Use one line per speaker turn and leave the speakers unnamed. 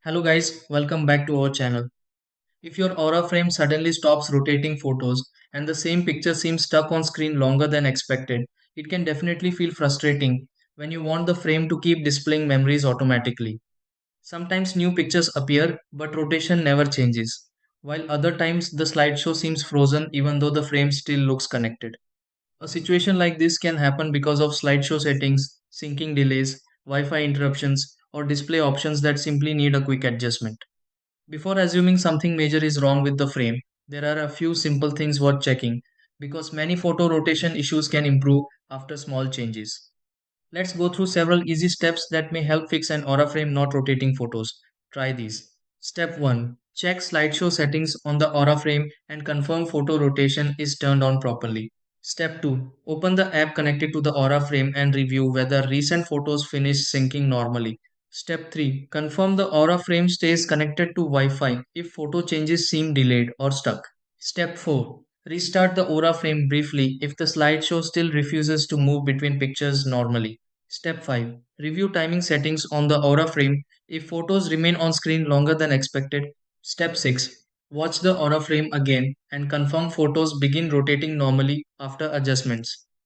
Hello guys, welcome back to our channel. If your aura frame suddenly stops rotating photos and the same picture seems stuck on screen longer than expected, it can definitely feel frustrating when you want the frame to keep displaying memories automatically. Sometimes new pictures appear but rotation never changes, while other times the slideshow seems frozen even though the frame still looks connected. A situation like this can happen because of slideshow settings, syncing delays, Wi-Fi interruptions, or display options that simply need a quick adjustment. Before assuming something major is wrong with the frame, there are a few simple things worth checking because many photo rotation issues can improve after small changes. Let's go through several easy steps that may help fix an aura frame not rotating photos. Try these. Step 1. Check slideshow settings on the aura frame and confirm photo rotation is turned on properly. Step 2. Open the app connected to the aura frame and review whether recent photos finish syncing normally. Step 3. Confirm the aura frame stays connected to Wi-Fi if photo changes seem delayed or stuck. Step 4. Restart the aura frame briefly if the slideshow still refuses to move between pictures normally. Step 5. Review timing settings on the aura frame if photos remain on screen longer than expected. Step 6. Watch the aura frame again and confirm photos begin rotating normally after adjustments.